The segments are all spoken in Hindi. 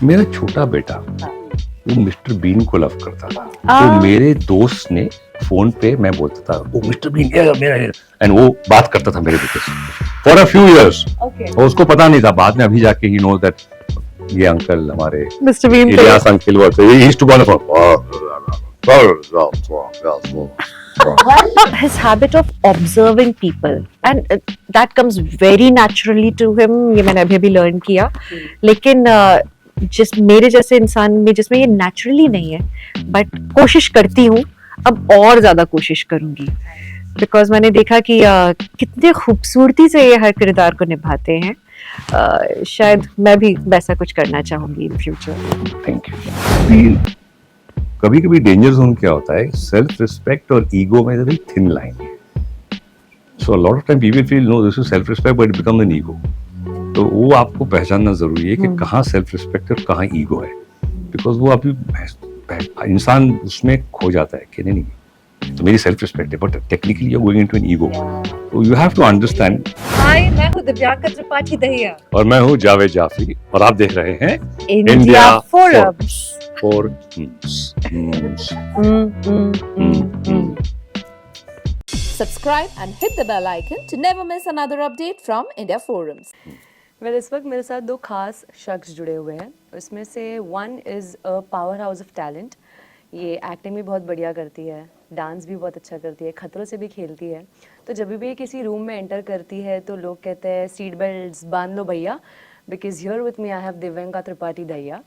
मेरा छोटा बेटा हाँ। वो मिस्टर बीन को लव करता था। आ, तो मेरे दोस्त ने फोन पे मैं बोलता था वो मिस्टर बीन मेरा एंड वो बात करता था मेरे बेटे से for a few years. okay. और उसको पता नहीं था, बाद में अभी जाके ही नो दैट ये अंकल हमारे Mr. Bean थे। इलियास अंकल वो थे। He used to go His habit of observing people and that comes very naturally to him, ये मैंने अभी अभी लर्न किया। लेकिन जिस मेरे जैसे इंसान में जिसमें ये नेचुरली नहीं है, बट कोशिश करती हूँ, अब और ज्यादा कोशिश करूंगी, बिकॉज मैंने देखा कि कितने खूबसूरती से ये हर किरदार को निभाते हैं। शायद मैं भी वैसा कुछ करना चाहूंगी इन फ्यूचर। Thank you. कभी कभी डेंजर जोन क्या होता है, सेल्फ रिस्पेक्ट और ईगो में वेरी थिन लाइन है। So lot of time people feel no this is self respect but it become an ego. तो वो आपको पहचानना जरूरी है कि कहाँ सेल्फ रिस्पेक्ट और कहाँ ईगो है, बिकॉज वो अभी इंसान उसमें खो जाता है कि नहीं तो मेरी सेल्फ रिस्पेक्ट है but technically you are going into an ego. तो you have to understand. Hi, मैं हूँ दिव्यांका त्रिपाठी दहिया और मैं हूँ जावेद जाफरी और आप देख रहे हैं India forums. Subscribe and hit the bell icon to never miss another update from India Forums. Well इस वक्त मेरे साथ दो खास शख्स जुड़े हुए हैं। उसमें से one is a power house of talent. ये एक्टिंग भी बहुत बढ़िया करती है, डांस भी बहुत अच्छा करती है, खतरों से भी खेलती है। तो जब भी ये किसी रूम में एंटर करती है तो लोग कहते हैं सीट बेल्ट्स बांध लो भैया, because here with me I have Divyanka Tripathi Dahiya.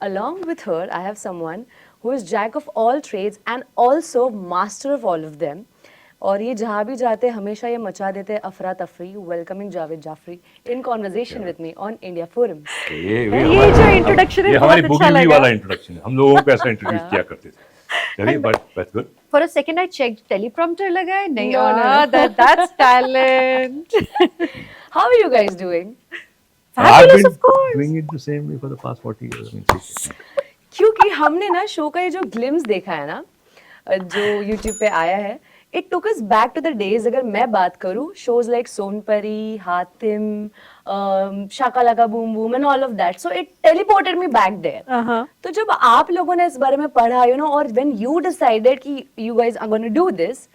Along with her, I have someone who is jack of all trades and also master of all of them. और ये जहाँ भी जाते हमेशा ये मचा देते हैं अफरा तफरी। Welcoming Javed Jaffrey in conversation with me on India forum. ये जो इंट्रोडक्शन है ये हमारी बहुत अच्छा बुगी लगा। वाला इंट्रोडक्शन है, हम लोगों को ऐसा इंट्रोड्यूस किया करते थे। चलिए but good. For a second I checked teleprompter लगा है, नहीं, No. that's talent. How are you guys doing? Fabulous, of course. Doing it the same way for the past 40 years. I mean, क्योंकि हमने ना शो का ये जो ग्लिम्स देखा है ना, जो यूट्यूब पे आया है, it took us back to the days. अगर मैं बात करूँ shows like Sonpari, Hatim, Shaka Laka Boom Boom and all of that, so it teleported me back there. तो जब आप लोगों ने इस बारे में पढ़ा, यू नो, और व्हेन यू डिसाइडेड कि you guys are gonna do this,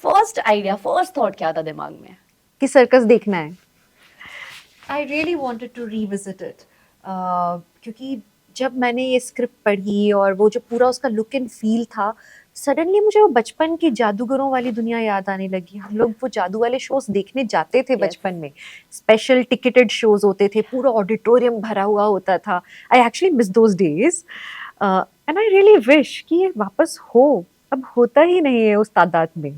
first idea, first thought क्या था दिमाग में? कि सर्कस देखना है। I really wanted to revisit it. क्योंकि जब मैंने ये स्क्रिप्ट पढ़ी और वो जो पूरा उसका लुक एंड फील था, सडनली मुझे वो बचपन की जादूगरों वाली दुनिया याद आने लगी। हम लोग वो जादू वाले शोज देखने जाते थे बचपन में, स्पेशल टिकटेड शोज होते थे, पूरा ऑडिटोरियम भरा हुआ होता था। I actually miss those days and I really wish कि ये वापस हो। अब होता ही नहीं है उस तादाद में,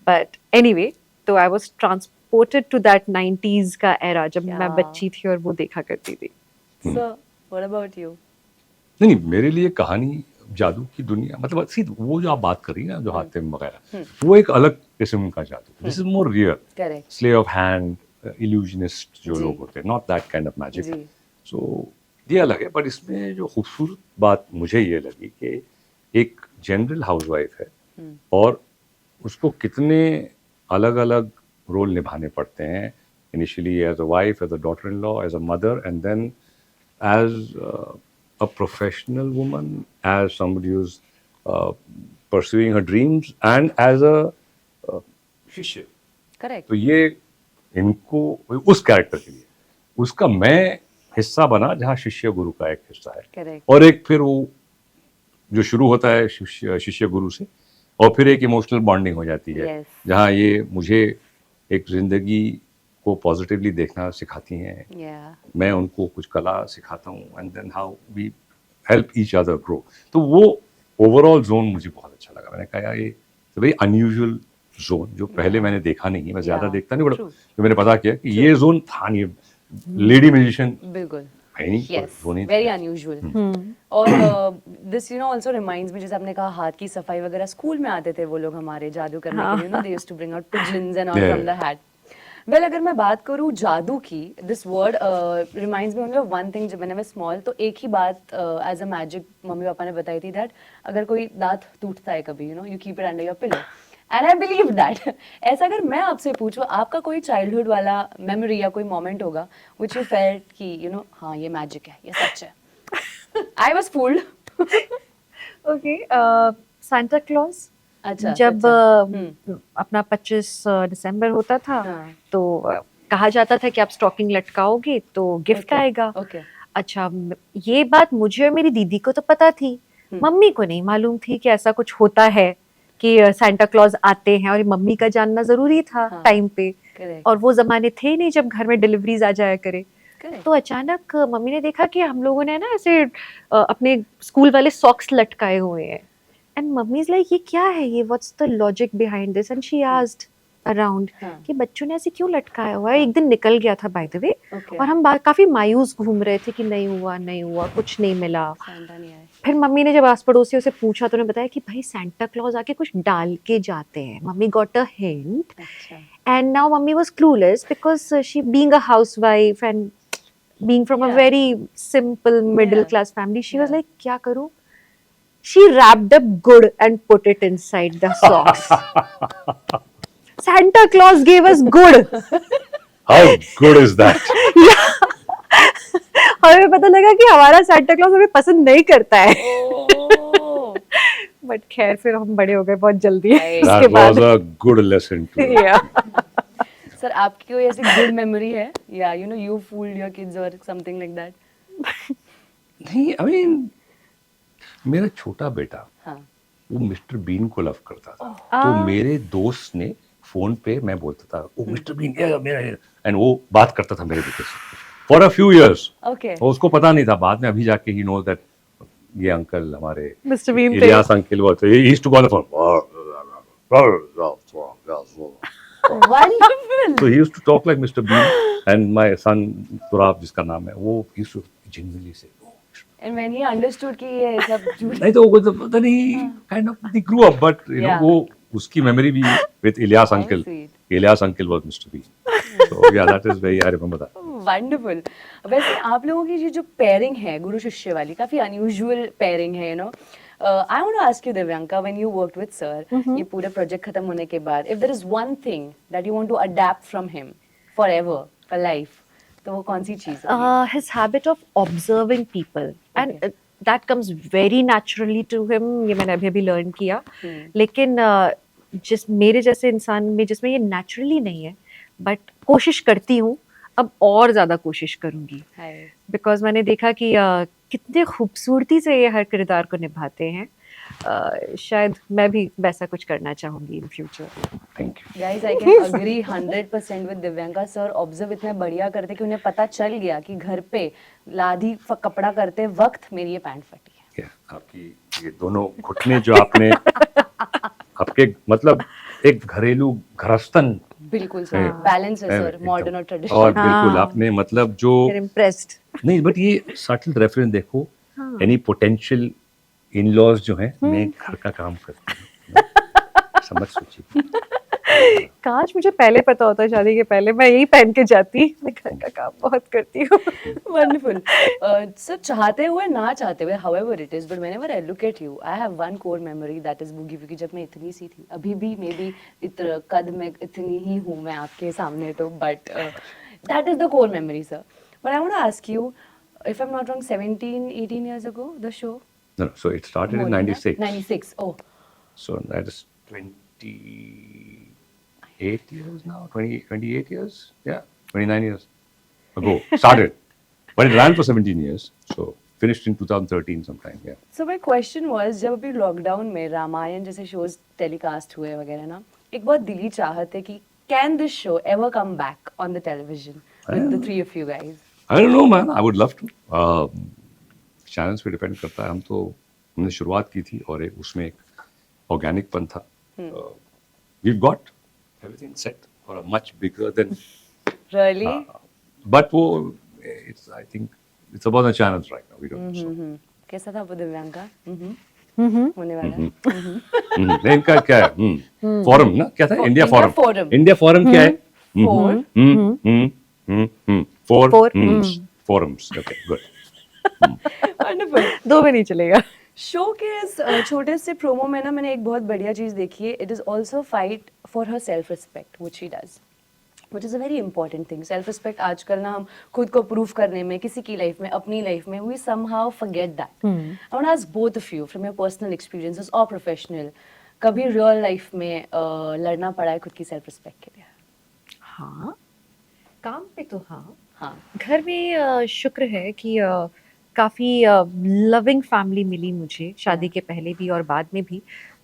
बट एनीवे, तो I was transported to that 90s का एरा जब मैं बच्ची थी और वो देखा करती थी। So what about you? नहीं, मेरे लिए कहानी जादू की दुनिया, मतलब सी वो जो आप बात कर रही है ना, जो हातिम वगैरह, वो एक अलग किस्म का जादू। This is more real, correct, sleight of hand, illusionist जो लोग होते हैं, not that kind of magic. So ये अलग है। पर इसमें जो खूबसूरत बात मुझे ये लगी कि एक जनरल हाउसवाइफ है और उसको कितने अलग अलग रोल निभाने पड़ते हैं, initially as a wife, as a daughter in law, as a mother, and then as a professional woman, as somebody who's pursuing her dreams, and as a शिष्य। करेक्ट। तो ये इनको उस कैरेक्टर के लिए उसका मैं हिस्सा बना, जहाँ शिष्य गुरु का एक हिस्सा है। करेक्ट। और एक फिर वो जो शुरू होता है शिष्य गुरु से, और फिर एक इमोशनल बॉन्डिंग हो जाती है। Yes. जहाँ ये मुझे एक जिंदगी को पॉजिटिवली देखना सिखाती हैं, मैं उनको कुछ कला सिखाता हूँ, and then how we help each other grow. तो वो ओवरऑल जोन मुझे बहुत अच्छा लगा। मैंने कहा यार ये वेरी अनयूजुअल जोन, जो पहले मैंने देखा नहीं है। मैं ज्यादा देखता नहीं, बट जो मैंने पता किया कि ये जोन था नहीं, लेडी म्यूजिशियन बिल्कुल, है नहीं, यस, वो नहीं वेरी था। अनयूजुअल। और this you know also reminds me, जैसे आपने कहा हाथ की सफाई वगैरह, स्कूल में आते थे वो लोग हमारे जादू करने के लिए, you know, they used to bring out pigeons and all from the hat. Well, अगर मैं बात करूँ जादू की, this word reminds me only of one thing. जब मैंने स्मॉल, तो एक ही बात as a magic mummy papa ने बताई थी, दैट अगर कोई दांत टूटता है कभी, you know, you keep it under your pillow, and I believe that. ऐसा अगर मैं आपसे पूछूं, आपका कोई चाइल्डहुड वाला मेमोरी या कोई मोमेंट होगा व्हिच यू फेल्ट कि यू नो हाँ ये मैजिक है, ये सच है? I was fooled. Okay Santa Claus अच्छा जब अच्छा। अपना 25 दिसंबर होता था हाँ। तो कहा जाता था कि आप स्टॉकिंग लटकाओगे तो गिफ्ट Okay, आएगा। okay. अच्छा ये बात मुझे और मेरी दीदी को तो पता थी, मम्मी को नहीं मालूम थी कि ऐसा कुछ होता है कि सांता क्लॉज आते हैं, और ये मम्मी का जानना जरूरी था हाँ। टाइम पे। Correct. और वो जमाने थे ही नहीं जब घर में डिलीवरीज आ जाया करे। Correct. तो अचानक मम्मी ने देखा कि हम लोगों ने ना ऐसे अपने स्कूल वाले सॉक्स लटकाए हुए हैं, एंड मम्मी इज लाइक ये क्या है, ये what's the logic behind this, and she asked around हाँ। कि बच्चों ने ऐसे क्यों लटकाया हुआ है। एक दिन निकल गया था बाय द वे, Okay. और हम काफी मायूस घूम रहे थे कि नहीं हुआ नहीं हुआ, कुछ नहीं मिला। Santa नहीं आए। फिर मम्मी ने जब आस पड़ोसियों से पूछा तो उन्हें बताया कि भाई सांता क्लॉज आके कुछ डाल के जाते हैं। मम्मी गॉट अ हिंट, अच्छा। and now mummy was clueless because she being a housewife and being from a Yeah. very simple middle Yeah. class family, she was Yeah. like kya karu. She wrapped up good and put it inside the socks. Santa Claus gave us good. How good is that? हमें पता लगा कि हमारा सांता क्लॉज हमें पसंद नहीं करता है। Oh. बट खैर फिर हम बड़े हो गए बहुत जल्दी Right. उसके That बाद। was a good lesson to learn. Yeah. Sir आपकी कोई ऐसी गुड मेमोरी है या you know you fooled your kids और समथिंग लाइक दैट? नहीं, I mean, मेरा छोटा बेटा हाँ। वो मिस्टर बीन को लव करता था। तो मेरे दोस्त ने फोन पे मैं बोलता था ओ मिस्टर बीन ये मेरा, एंड वो बात करता था मेरे बेटे से for a few years. Okay. और उसको पता नहीं था, बाद में अभी जाके ही नो दैट ये अंकल हमारे Mr. Bean थे। इलियास अंकल वो थे। He used to call the phone. Wonderful. So he used to talk like Mr. Bean, and my son Turab जिसका नाम है वो used to genuinely say, oh, And when he understood कि ये सब झूठ नहीं तो वो तो पता नहीं kind of they grew up, but you know Yeah. वो उसकी memory भी with Ilyas How uncle. sweet. Ilyas uncle was Mr. Bean. So yeah, that is very I remember that. Wonderful. वैसे आप लोगों की ये जो पेयरिंग है गुरु शिष्य वाली काफी अनयूजुअल पेयरिंग है, you know. I want to ask you Divyanka, when you worked with sir, ये पूरा प्रोजेक्ट खत्म होने के बाद, if there is one thing that you want to adapt from him forever for life, तो वो कौन सी चीज होगी? His habit of observing people, and that comes very naturally to him. ये मैंने अभी अभी लर्न किया, लेकिन जिस मेरे जैसे इंसान में जिसमें ये नेचुरली नहीं है, बट कोशिश करती हूँ, अब और ज़्यादा कोशिश करूँगी, हाय। बिकॉज मैंने देखा कि कितने खूबसूरती से ये हर किरदार को निभाते हैं। शायद मैं भी वैसा कुछ करना चाहूँगी in future. Thank you. Guys I can agree 100% with Divyanka. Sir observe इतना बढ़िया करते कि उन्हें पता चल गया कि घर पे लादी कपड़ा करते वक्त मेरी ये पैंट फटी है। Yeah, आपकी ये दोनों घुटने जो आपने आपके मतलब एक घरेलू घरस्तन बिल्कुल सर, हाँ। बैलेंस है सर, एकदम। मॉडर्न और और ट्रेडिशनल। बिल्कुल आपने मतलब जो इम्प्रेस्ड। नहीं बट ये सटल रेफरेंस देखो, एनी पोटेंशियल इन लॉज जो है मैं घर का काम करती हूँ। समझ सोचिए। काश मुझे पहले पता होता, शादी के पहले मैं यही पहन के जाती। मैं घर का काम बहुत करती हूँ। वंडरफुल। सर चाहते हुए ना चाहते हुए, however it is, but whenever I look at you, I have one core memory that is boogie woogie. जब मैं इतनी सी थी, अभी भी मे बी इतना कद में इतनी ही हूँ मैं आपके सामने तो, but that is the core memory, sir. But I want to ask you, if I'm not wrong, 17, 18 years ago, the show? No, so it started in More than 96. that? 96. Oh, So that is 28 years now, 28 years? Yeah, 29 years ago. Started. But it ran for 17 years. So finished in 2013 sometime, yeah. so my question was, जब अभी लॉकडाउन में रामायण जैसे शोज टेलीकास्ट हुए वगैरह ना, एक बहुत दिली चाहत है कि can this show ever come back on the television with the three of you guys? I don't know, man. I would love to. Channels पे डिपेंड करता है। हम तो हमने शुरुआत की थी और एक उसमें एक ऑर्गेनिक पन था। We've got everything set for a much bigger than. Really? But वो it's I think it's about the channels right now. We don't know. So. कैसा था वो दिव्यांका? होने वाला है? नहीं, इनका क्या है? फोरम ना क्या था? India India forum. Forum. India forum क्या है? Four. Forums. Okay, good. Wonderful. दो में नहीं चलेगा। शो के इस छोटे से प्रोमो में ना मैंने एक बहुत बढ़िया चीज देखी है। It is also fight for her self respect which she does. which is a very important thing. Self respect आजकल ना हम खुद को प्रूव करने में, किसी की लाइफ में, अपनी लाइफ में, we somehow forget that. I want to ask both of you from your personal experiences or professional, कभी रियल लाइफ में लड़ना पड़ा है खुद की सेल्फ रिस्पेक्ट के लिए? हाँ, काम पे तो हाँ। हाँ, घर में शुक्र है कि काफ़ी लविंग फैमिली मिली मुझे शादी के पहले भी और बाद में भी,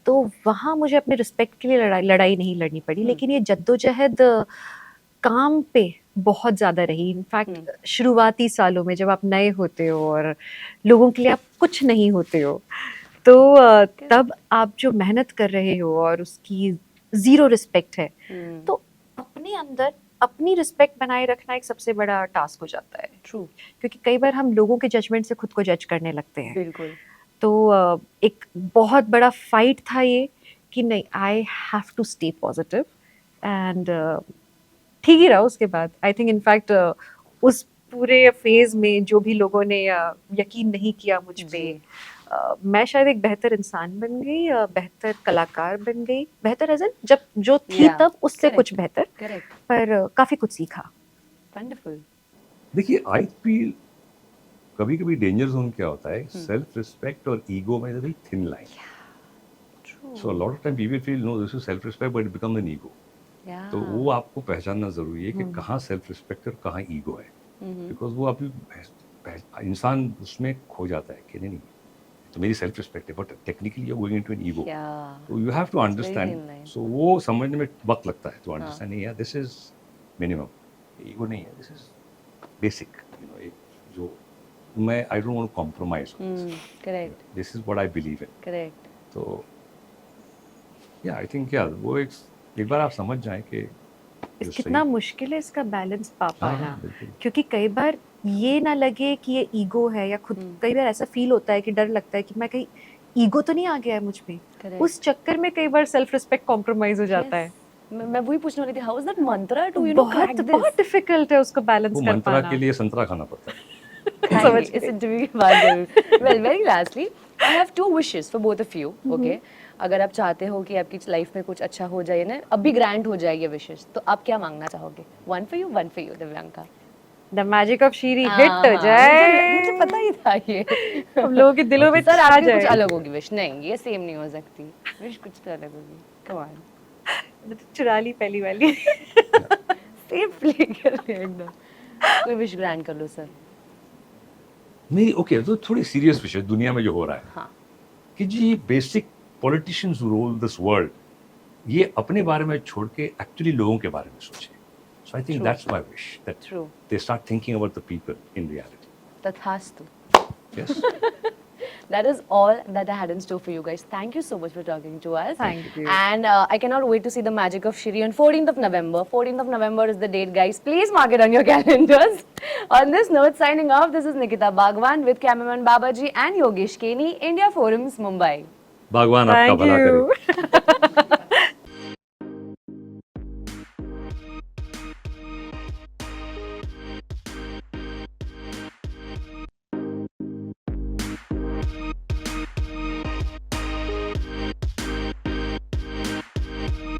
तो वहाँ मुझे अपने रिस्पेक्ट के लिए लड़ाई नहीं लड़नी पड़ी, लेकिन ये जद्दोजहद काम पे बहुत ज़्यादा रही। इनफैक्ट शुरुआती सालों में जब आप नए होते हो और लोगों के लिए आप कुछ नहीं होते हो, तो तब आप जो मेहनत कर रहे हो और उसकी ज़ीरो रिस्पेक्ट है, तो अपने अंदर अपनी रिस्पेक्ट बनाए रखना एक सबसे बड़ा टास्क हो जाता है। ट्रू, क्योंकि कई बार हम लोगों के जजमेंट से खुद को जज करने लगते हैं। बिल्कुल। तो एक बहुत बड़ा फाइट था ये कि नहीं, I have to stay positive and ठीक ही रहा उसके बाद। आई थिंक इनफैक्ट उस पूरे फेज में जो भी लोगों ने यकीन नहीं किया मुझ पे, मैं शायद एक बेहतर इंसान बन गई, बेहतर कलाकार बन गई, बेहतर एज जब जो थी Yeah, तब उससे correct, कुछ बेहतर, करेक्ट, पर काफी कुछ सीखा। वंडरफुल। देखिए, आई फील कभी कभी डेंजर जोन क्या होता है, सेल्फ रिस्पेक्ट और ईगो में very thin line. So lot of time people feel no this is self respect but it become an ego. तो वो आपको पहचानना जरूरी है कि कहाँ सेल्फ रिस्पेक्ट और कहाँ ईगो है, बिकॉज वो अभी इंसान उसमें खो जाता है कि नहीं तो मेरी सेल्फ रिस्पेक्ट है but technically you are going into an ego. तो you have to thin understand. line. So वो समझने में वक्त लगता है टू अंडरस्टैंड. यार दिस इज मिनिमम, ईगो नहीं है, this is basic. You know, एक जो मैं I don't want to compromise. Correct, this is what I believe in. Correct. तो या आई थिंक या वो एक बार आप समझ जाएं कि जो कितना सही- मुश्किल है इसका बैलेंस पा पाना, हाँ, बिल्कुल. क्योंकि कई बार ये ना लगे कि ये ईगो है, या खुद कई बार ऐसा फील होता है कि डर लगता है कि मैं कहीं ईगो तो नहीं आ गया है मुझ में। Correct. उस चक्कर में कई बार सेल्फ रिस्पेक्ट कॉम्प्रोमाइज हो जाता है। मैं वही पूछने वाली थी, how is that mantra to you know crack बहुत दिस? बहुत डिफिकल्ट है उसको बैलेंस वो कर मंत्रा पाना। के लिए संतरा खाना पड़ता है. समझ इस इंटरव्यू के बाद जरूर। Well, very lastly, I have 2 wishes for both of you. Okay, अगर आप चाहते हो कि आपकी लाइफ में कुछ अच्छा हो जाए ना, अभी ग्रांट हो जाए ये विशेस, तो आप क्या मांगना चाहोगे? One for you, Divyanka. The magic of शीरी हाँ, हिट हो जाए, मुझे पता ही था ये. हम लोगों के दिलों में सर, छा आपकी कुछ जाए। अलग होगी विश. नहीं, ये सेम नहीं हो सकती. विश कुछ तो अलग होगी. कम ऑन, चुरा ली पहली वाली। सेम प्ले कर रहे हैं एकदम. कोई विश ग्रांट कर लो सर. नहीं, ओके, तो थोड़ी सीरियस विषय दुनिया में जो हो रहा है हाँ, कि जी basic politicians rule this world, ये अपने बारे में छोड़ के एक्चुअली लोगों के बारे में सोचे. So I think True. That's my wish that True. They start thinking about the people in reality. तथास्तु. Yes. That is all that I had in store for you guys. Thank you so much for talking to us. Thank you. And I cannot wait to see the magic of Shri on 14th of November. 14th of November is the date, guys. Please mark it on your calendars. On this note, signing off, this is Nikita Bhagwan with cameraman Babaji and Yogesh Keni, India Forums, Mumbai. भगवान आपका Thank भला करे. you.